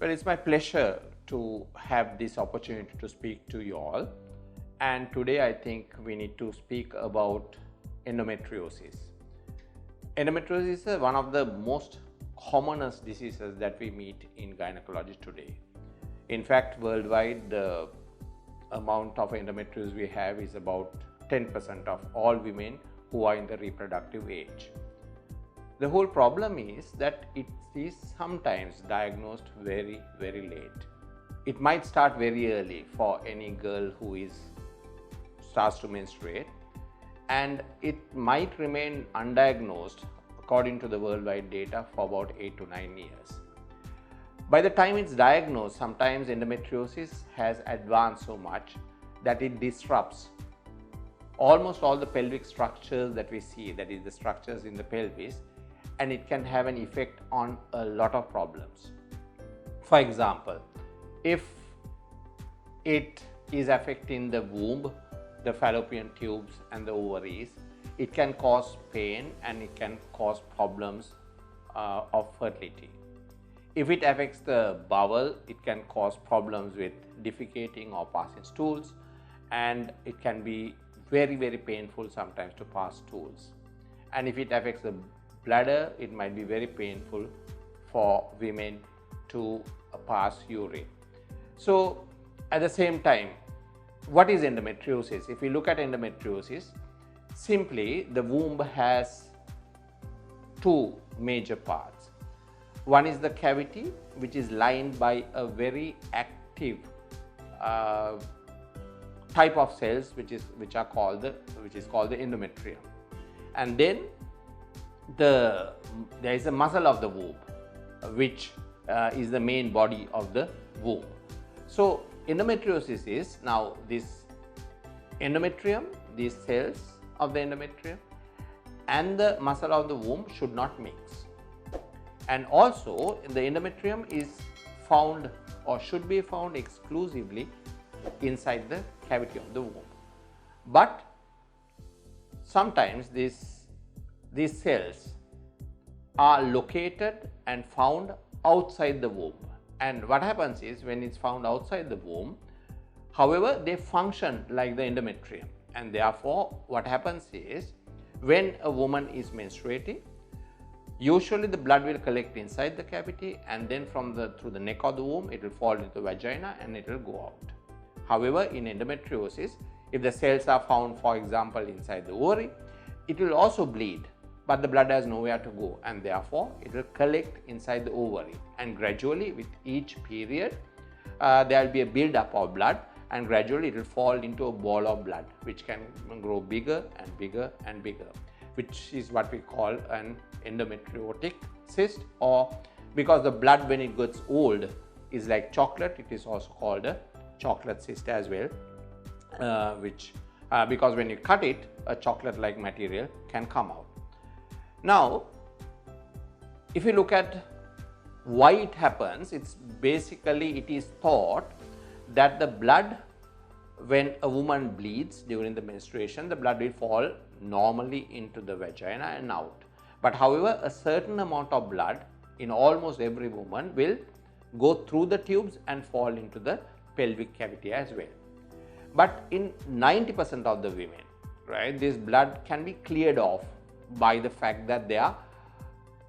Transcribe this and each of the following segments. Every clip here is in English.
Well, it's my pleasure to have this opportunity to speak to you all. And today I think we need to speak about endometriosis. Endometriosis is one of the most commonest diseases that we meet in gynecology today. In fact, worldwide, the amount of endometriosis we have is about 10% of all women who are in the reproductive age. The whole problem is that it is sometimes diagnosed very late. It might start very early for any girl who starts to menstruate, and it might remain undiagnosed according to the worldwide data for about 8 to 9 years. By the time it's diagnosed, sometimes endometriosis has advanced so much that it disrupts almost all the pelvic structures that we see, that is the structures in the pelvis, and it can have an effect on a lot of problems. For example, if it is affecting the womb, the fallopian tubes and the ovaries, it can cause pain and it can cause problems of fertility. If it affects the bowel, it can cause problems with defecating or passing stools, and it can be very painful sometimes to pass stools. And if it affects the bladder, it might be very painful for women to pass urine. So at the same time, what is endometriosis? If we look at endometriosis, simply the womb has two major parts. One is the cavity, which is lined by a very active type of cells, which is called the endometrium. And then there is a muscle of the womb, which is the main body of the womb. So endometriosis is now this endometrium, these cells of the endometrium and the muscle of the womb should not mix. And also the endometrium is found or should be found exclusively inside the cavity of the womb. But sometimes these cells are located and found outside the womb. And what happens is, when it's found outside the womb, however, they function like the endometrium. And therefore, what happens is, when a woman is menstruating, usually the blood will collect inside the cavity, and then through the neck of the womb, it will fall into the vagina and it will go out. However, in endometriosis, if the cells are found, for example, inside the ovary, it will also bleed, but the blood has nowhere to go, and therefore it will collect inside the ovary. And gradually, with each period, there will be a build-up of blood, and gradually it will fall into a ball of blood, which can grow bigger and bigger and bigger, which is what we call an endometriotic cyst. Or because the blood, when it gets old, is like chocolate, it is also called a chocolate cyst as well, because when you cut it, a chocolate-like material can come out. Now, if you look at why it happens, it's basically, it is thought that the blood, when a woman bleeds during the menstruation, the blood will fall normally into the vagina and out. But however, a certain amount of blood in almost every woman will go through the tubes and fall into the pelvic cavity as well. But in 90% of the women, right, this blood can be cleared off by the fact that they are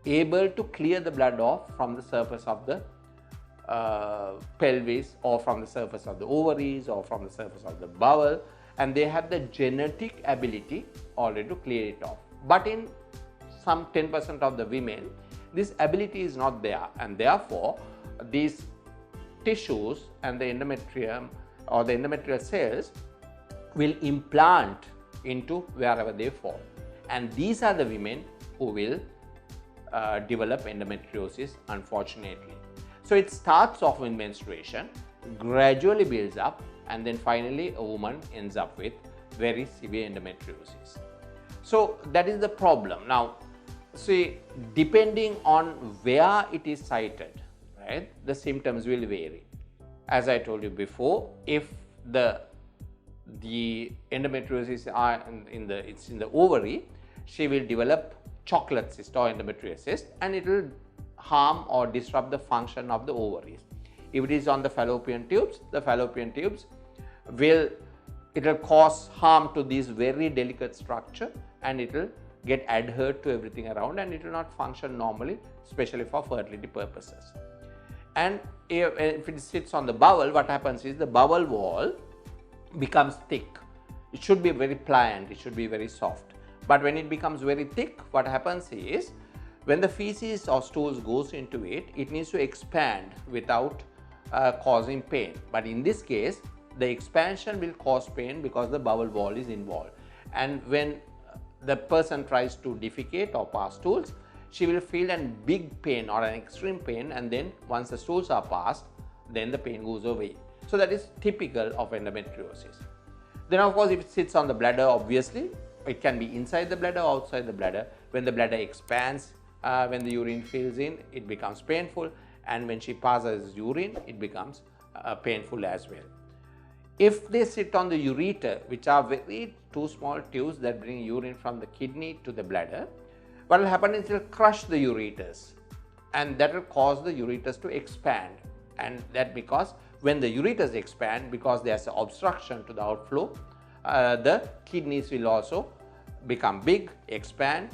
able to clear the blood off from the surface of the pelvis, or from the surface of the ovaries, or from the surface of the bowel, and they have the genetic ability already to clear it off. But in some 10% of the women, this ability is not there, and therefore these tissues and the endometrium or the endometrial cells will implant into wherever they fall. And these are the women who will develop endometriosis, unfortunately. So it starts off with menstruation, gradually builds up, and then finally a woman ends up with very severe endometriosis. So that is the problem. Now, see, depending on where it is sited, right, the symptoms will vary. As I told you before, if the endometriosis are it's in the ovary, she will develop chocolate cyst or endometriosis, and it will harm or disrupt the function of the ovaries. If it is on the fallopian tubes, the fallopian tubes will cause harm to this very delicate structure, and it will get adhered to everything around, and it will not function normally, especially for fertility purposes. And if it sits on the bowel, what happens is the bowel wall becomes thick. It should be very pliant, it should be very soft. But when it becomes very thick, what happens is when the feces or stools goes into it, it needs to expand without causing pain. But in this case, the expansion will cause pain because the bowel wall is involved. And when the person tries to defecate or pass stools, she will feel a big pain or an extreme pain, and then once the stools are passed, then the pain goes away. So that is typical of endometriosis. Then of course, if it sits on the bladder, obviously it can be inside the bladder or outside the bladder. When the bladder expands, when the urine fills in, it becomes painful, and when she passes urine, it becomes painful as well. If they sit on the ureter, which are very two small tubes that bring urine from the kidney to the bladder, what will happen is it will crush the ureters, and that will cause the ureters to expand. And that because when the ureters expand, because there is an obstruction to the outflow, the kidneys will also become big, expand,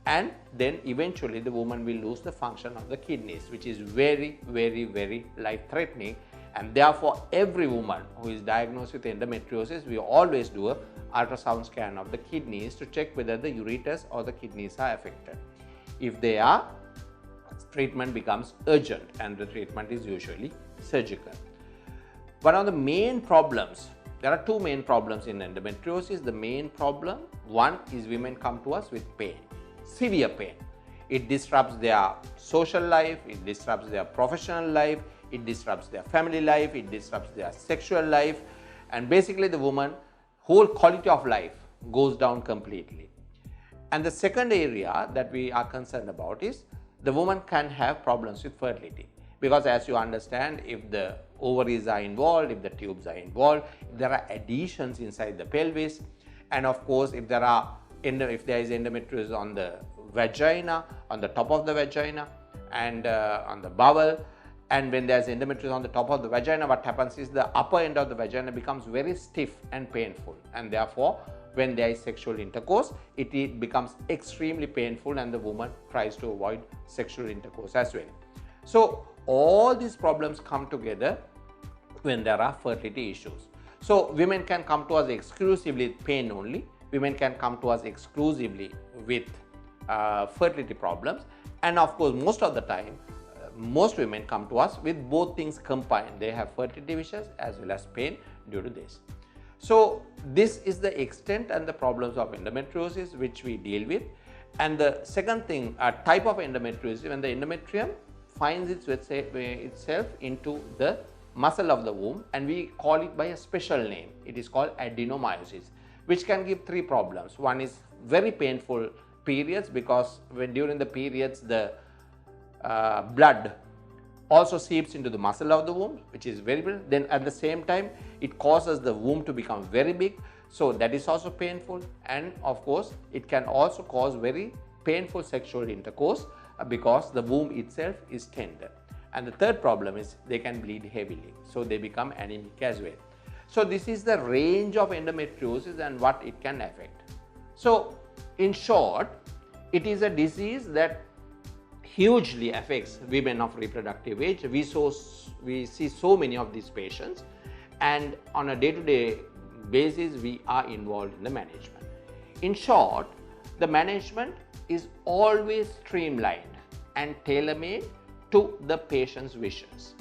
and then eventually the woman will lose the function of the kidneys, which is very, very, very life-threatening. And therefore, every woman who is diagnosed with endometriosis, we always do a ultrasound scan of the kidneys to check whether the ureters or the kidneys are affected. If they are, treatment becomes urgent, and the treatment is usually surgical. One of the main problems, there are two main problems in endometriosis. The main problem, one is women come to us with pain, severe pain. It disrupts their social life, it disrupts their professional life, it disrupts their family life, it disrupts their sexual life, and basically the woman whole quality of life goes down completely. And the second area that we are concerned about is the woman can have problems with fertility, because as you understand, if the ovaries are involved, if the tubes are involved, if there are adhesions inside the pelvis, and of course if there is endometriosis on the vagina, on the top of the vagina, and on the bowel, and when there is endometriosis on the top of the vagina, what happens is the upper end of the vagina becomes very stiff and painful, and therefore when there is sexual intercourse, it becomes extremely painful, and the woman tries to avoid sexual intercourse as well. So all these problems come together when there are fertility issues. So women can come to us exclusively with pain only, women can come to us exclusively with fertility problems, and of course most of the time most women come to us with both things combined. They have fertility issues as well as pain due to this. So this is the extent and the problems of endometriosis which we deal with. And the second thing, a type of endometriosis, when the endometrium finds itself into the muscle of the womb, and we call it by a special name. It is called adenomyosis, which can give three problems. One is very painful periods, because when during the periods the blood also seeps into the muscle of the womb, which is very big. Then at the same time it causes the womb to become very big, so that is also painful. And of course it can also cause very painful sexual intercourse because the womb itself is tender. And the third problem is they can bleed heavily, so they become anemic as well. So this is the range of endometriosis and what it can affect. So in short, it is a disease that hugely affects women of reproductive age. We see so many of these patients, and on a day-to-day basis we are involved in the management. In short, the management is always streamlined and tailor-made to the patient's wishes.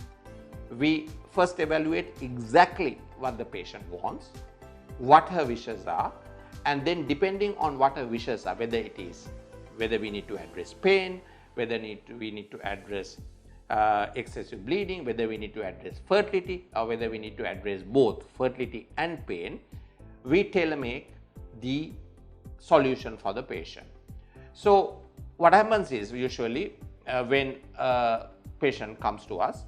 We first evaluate exactly what the patient wants, what her wishes are, and then depending on what her wishes are, whether we need to address pain, whether we need to address excessive bleeding, whether we need to address fertility, or whether we need to address both fertility and pain, we tailor-make the solution for the patient. So what happens is, usually when a patient comes to us,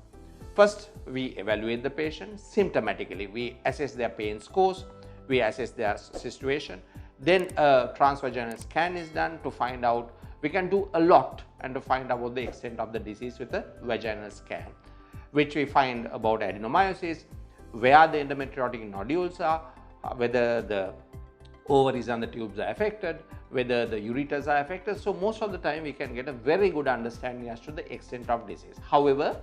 first we evaluate the patient symptomatically. We assess their pain scores, we assess their situation, then a transvaginal scan is done to find out. We can do a lot and to find out the extent of the disease with a vaginal scan. which we find about adenomyosis, where the endometriotic nodules are, whether the ovaries and the tubes are affected, whether the ureters are affected. So most of the time we can get a very good understanding as to the extent of disease. However,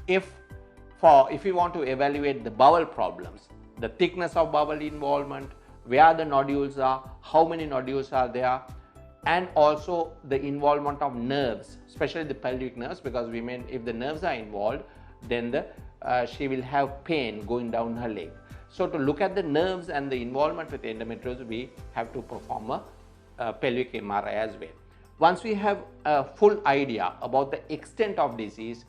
if we want to evaluate the bowel problems, the thickness of bowel involvement, where the nodules are, how many nodules are there, and also the involvement of nerves, especially the pelvic nerves, because women, if the nerves are involved, then she will have pain going down her leg. So to look at the nerves and the involvement with endometriosis, we have to perform a pelvic MRI as well. Once we have a full idea about the extent of disease,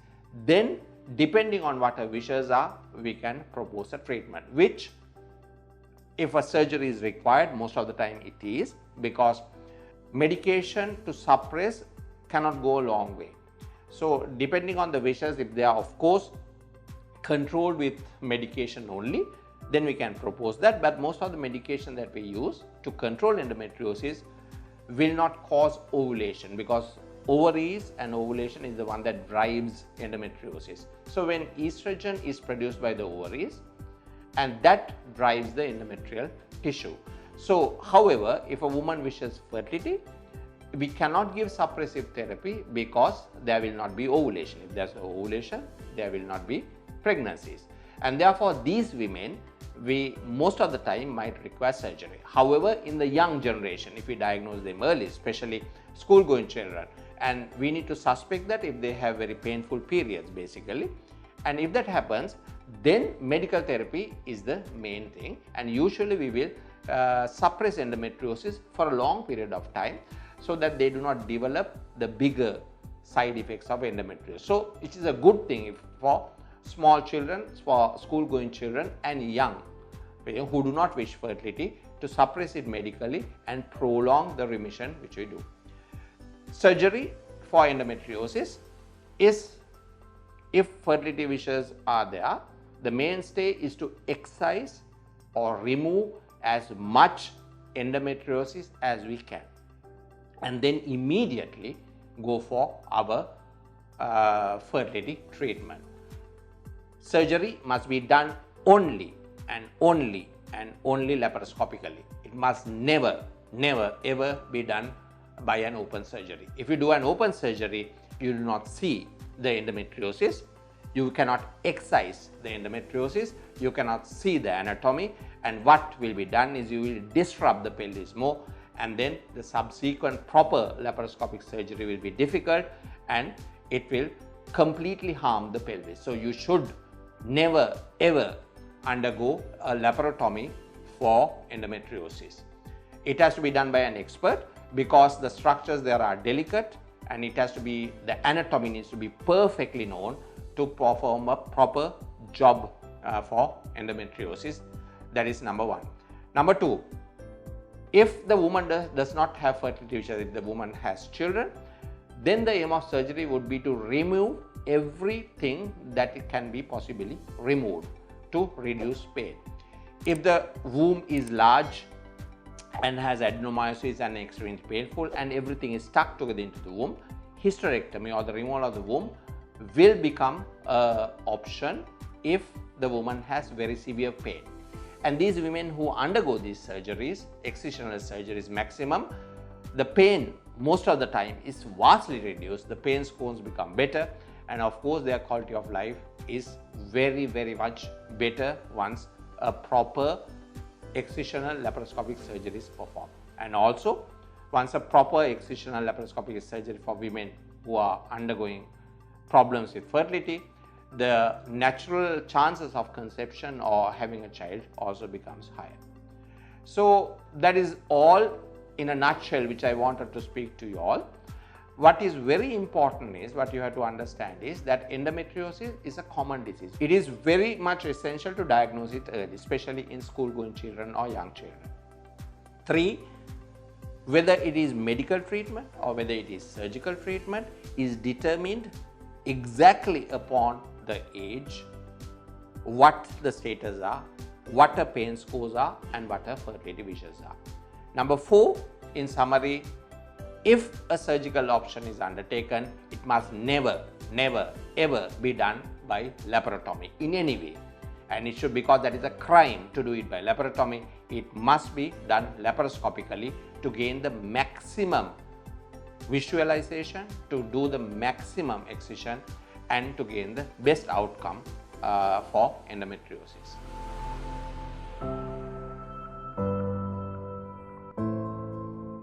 then depending on what our wishes are, we can propose a treatment, which if a surgery is required, most of the time it is, because medication to suppress cannot go a long way. So depending on the wishes, if they are of course controlled with medication only, then we can propose that. But most of the medication that we use to control endometriosis will not cause ovulation, because ovaries and ovulation is the one that drives endometriosis. So when estrogen is produced by the ovaries, and that drives the endometrial tissue. So however, if a woman wishes fertility, we cannot give suppressive therapy, because there will not be ovulation. If there is no ovulation, there will not be pregnancies, and therefore these women, we most of the time might require surgery. However, in the young generation, if we diagnose them early, especially school going children, and we need to suspect that if they have very painful periods basically, and if that happens, then medical therapy is the main thing, and usually we will suppress endometriosis for a long period of time, so that they do not develop the bigger side effects of endometriosis. So it is a good thing for small children, for school going children and young who do not wish fertility, to suppress it medically and prolong the remission which we do. Surgery for endometriosis is, if fertility wishes are there, the mainstay is to excise or remove as much endometriosis as we can, and then immediately go for our fertility treatment. Surgery must be done only laparoscopically. It must never ever be done by an open surgery. If you do an open surgery, you do not see the endometriosis, you cannot excise the endometriosis, you cannot see the anatomy, and what will be done is you will disrupt the pelvis more, and then the subsequent proper laparoscopic surgery will be difficult and it will completely harm the pelvis. So you should never ever undergo a laparotomy for endometriosis. It has to be done by an expert, because the structures there are delicate, and it has to be, the anatomy needs to be perfectly known to perform a proper job for endometriosis. That is number one. Number two, if the woman does not have fertility issues, if the woman has children, then the aim of surgery would be to remove everything that can be possibly removed to reduce pain. If the womb is large and has adenomyosis and extremely painful and everything is stuck together into the womb, hysterectomy or the removal of the womb will become an option if the woman has very severe pain. And these women who undergo these surgeries, excisional surgeries maximum, the pain most of the time is vastly reduced, the pain scores become better, and of course their quality of life is very much better once a proper excisional laparoscopic surgery is performed. And also once a proper excisional laparoscopic surgery for women who are undergoing problems with fertility, the natural chances of conception or having a child also becomes higher. So that is all in a nutshell which I wanted to speak to you all. What is very important is, what you have to understand is that endometriosis is a common disease. It is very much essential to diagnose it early, especially in school going children or young children. 3, whether it is medical treatment or whether it is surgical treatment is determined exactly upon the age, what the status are, what the pain scores are, and what the fertility wishes are. Number 4, in summary, If a surgical option is undertaken, it must never ever be done by laparotomy in any way. And it should, because that is a crime to do it by laparotomy, it must be done laparoscopically to gain the maximum visualization, to do the maximum excision, and to gain the best outcome for endometriosis.